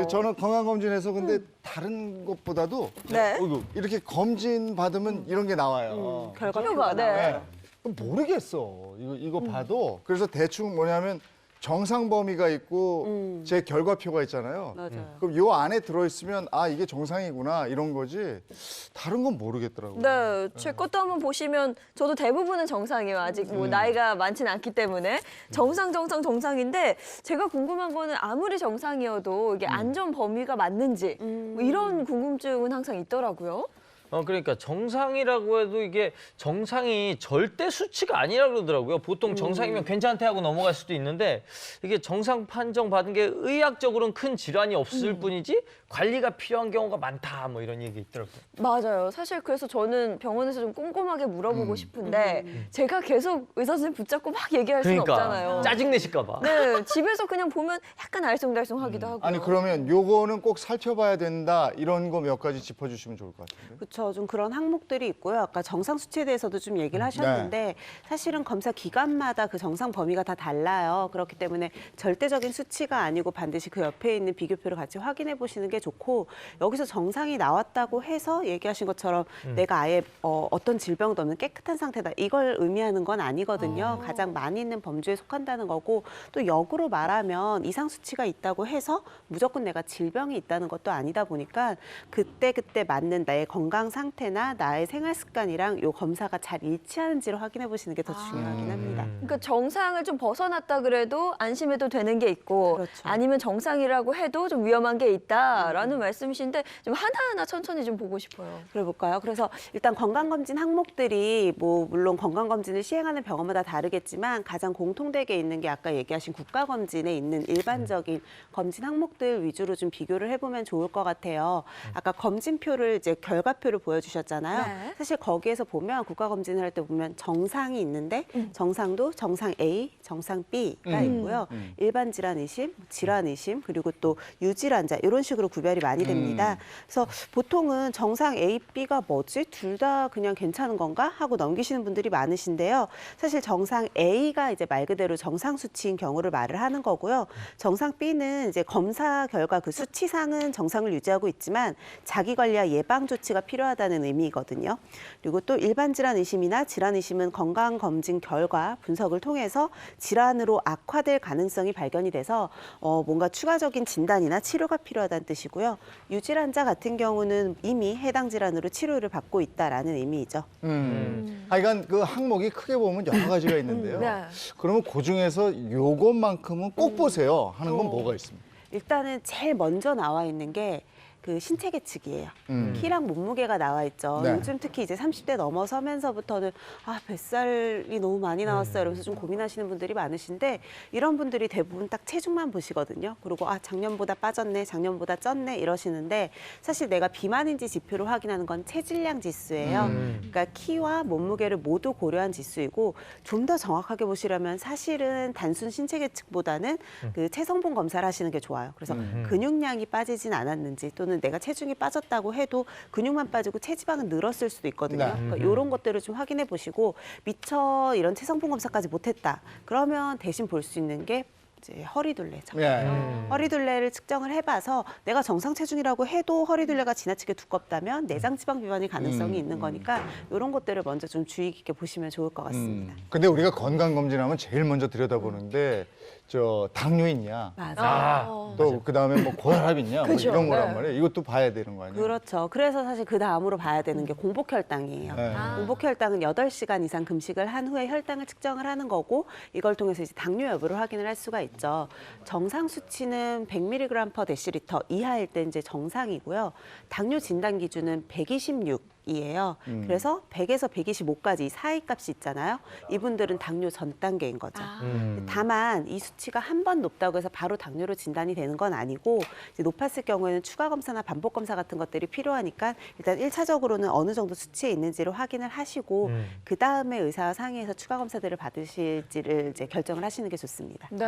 저는 건강검진에서 근데 다른 것보다도 네. 이렇게 검진 받으면 이런 게 나와요. 결과표가 네. 모르겠어. 이거 봐도. 그래서 대충 뭐냐면 정상 범위가 있고 제 결과표가 있잖아요. 맞아요. 그럼 요 안에 들어있으면 아 이게 정상이구나 이런 거지 다른 건 모르겠더라고요. 네, 제 것도 한번 보시면 저도 대부분은 정상이에요. 아직 뭐 나이가 많지는 않기 때문에 정상인데 제가 궁금한 거는 아무리 정상이어도 이게 안전 범위가 맞는지 뭐 이런 궁금증은 항상 있더라고요. 그러니까 정상이라고 해도 이게 정상이 절대 수치가 아니라 그러더라고요. 보통 정상이면 괜찮대 하고 넘어갈 수도 있는데 이게 정상 판정 받은 게 의학적으로는 큰 질환이 없을 뿐이지 관리가 필요한 경우가 많다 뭐 이런 얘기 있더라고요. 맞아요. 사실 그래서 저는 병원에서 좀 꼼꼼하게 물어보고 싶은데 제가 계속 의사 선생님 붙잡고 막 얘기할 수는 그러니까 없잖아요. 짜증내실까 봐. 네, 집에서 그냥 보면 약간 알쏭달쏭하기도 하고. 아니 그러면 요거는 꼭 살펴봐야 된다 이런 거 몇 가지 짚어주시면 좋을 것 같은데. 그렇죠. 좀 그런 항목들이 있고요. 아까 정상 수치에 대해서도 좀 얘기를 하셨는데 사실은 검사 기관마다 그 정상 범위가 다 달라요. 그렇기 때문에 절대적인 수치가 아니고 반드시 그 옆에 있는 비교표를 같이 확인해 보시는 게 좋고 여기서 정상이 나왔다고 해서 얘기하신 것처럼 내가 아예 어떤 질병도 없는 깨끗한 상태다. 이걸 의미하는 건 아니거든요. 가장 많이 있는 범주에 속한다는 거고 또 역으로 말하면 이상 수치가 있다고 해서 무조건 내가 질병이 있다는 것도 아니다 보니까 그때그때 맞는 나의 건강 상태나 나의 생활 습관이랑 요 검사가 잘 일치하는지를 확인해 보시는 게 더 중요하긴 합니다. 그러니까 정상을 좀 벗어났다 그래도 안심해도 되는 게 있고 그렇죠. 아니면 정상이라고 해도 좀 위험한 게 있다라는 말씀이신데 좀 하나하나 천천히 좀 보고 싶어요. 그래 볼까요? 그래서 일단 건강검진 항목들이 뭐 물론 건강검진을 시행하는 병원마다 다르겠지만 가장 공통되게 있는 게 아까 얘기하신 국가검진에 있는 일반적인 검진 항목들 위주로 좀 비교를 해보면 좋을 것 같아요. 아까 검진표를 이제 결과표를 보여주셨잖아요. 네. 사실 거기에서 보면 국가검진을 할 때 보면 정상이 있는데 정상도 정상 A, 정상 B가 있고요. 일반 질환 의심, 질환 의심, 그리고 또 유질환자 이런 식으로 구별이 많이 됩니다. 그래서 보통은 정상 A, B가 뭐지? 둘 다 그냥 괜찮은 건가? 하고 넘기시는 분들이 많으신데요. 사실 정상 A가 이제 말 그대로 정상 수치인 경우를 말을 하는 거고요. 정상 B는 이제 검사 결과 그 수치상은 정상을 유지하고 있지만 자기 관리와 예방 조치가 필요하다는 의미거든요. 그리고 또 일반 질환 의심이나 질환 의심은 건강검진 결과 분석을 통해서 질환으로 악화될 가능성이 발견이 돼서 뭔가 추가적인 진단이나 치료가 필요하다는 뜻이고요. 유질환자 같은 경우는 이미 해당 질환으로 치료를 받고 있다라는 의미이죠. 하여간 그 항목이 크게 보면 여러 가지가 있는데요. 네. 그러면 그 중에서 요것만큼은 꼭 보세요 하는 건 뭐가 있습니까? 일단은 제일 먼저 나와 있는 게 그 신체 계측이에요. 키랑 몸무게가 나와 있죠. 네. 요즘 특히 이제 30대 넘어서면서부터는 아, 뱃살이 너무 많이 나왔어요. 이러면서 좀 고민하시는 분들이 많으신데 이런 분들이 대부분 딱 체중만 보시거든요. 그리고 아, 작년보다 빠졌네, 작년보다 쪘네 이러시는데 사실 내가 비만인지 지표로 확인하는 건 체질량 지수예요. 그러니까 키와 몸무게를 모두 고려한 지수이고 좀 더 정확하게 보시려면 사실은 단순 신체 계측보다는 그 체성분 검사를 하시는 게 좋아요. 그래서 근육량이 빠지진 않았는지 또는 내가 체중이 빠졌다고 해도 근육만 빠지고 체지방은 늘었을 수도 있거든요. 네. 그러니까 이런 것들을 좀 확인해 보시고 미처 이런 체성분 검사까지 못했다. 그러면 대신 볼 수 있는 게 이제 허리둘레죠. 예. 허리둘레를 측정을 해봐서 내가 정상 체중이라고 해도 허리둘레가 지나치게 두껍다면 내장 지방 비만일 가능성이 있는 거니까 이런 것들을 먼저 좀 주의 깊게 보시면 좋을 것 같습니다. 근데 우리가 건강검진하면 제일 먼저 들여다보는 게 저 당뇨 있냐, 맞아요. 또 그다음에 뭐 고혈압 있냐, 뭐 그죠. 이런 거란 네. 말이에요. 이것도 봐야 되는 거 아니에요? 그렇죠. 그래서 사실 그 다음으로 봐야 되는 게 공복혈당이에요. 네. 공복혈당은 8시간 이상 금식을 한 후에 혈당을 측정을 하는 거고 이걸 통해서 이제 당뇨 여부를 확인을 할 수가 있죠. 정상 수치는 100mg/dL 이하일 때 이제 정상이고요. 당뇨 진단 기준은 126이에요. 그래서 100에서 125까지 이 사이 값이 있잖아요. 이분들은 당뇨 전 단계인 거죠. 다만 이 수치가 한 번 높다고 해서 바로 당뇨로 진단이 되는 건 아니고 이제 높았을 경우에는 추가 검사나 반복 검사 같은 것들이 필요하니까 일단 1차적으로는 어느 정도 수치에 있는지를 확인을 하시고 그 다음에 의사와 상의해서 추가 검사들을 받으실지를 이제 결정을 하시는 게 좋습니다. 네.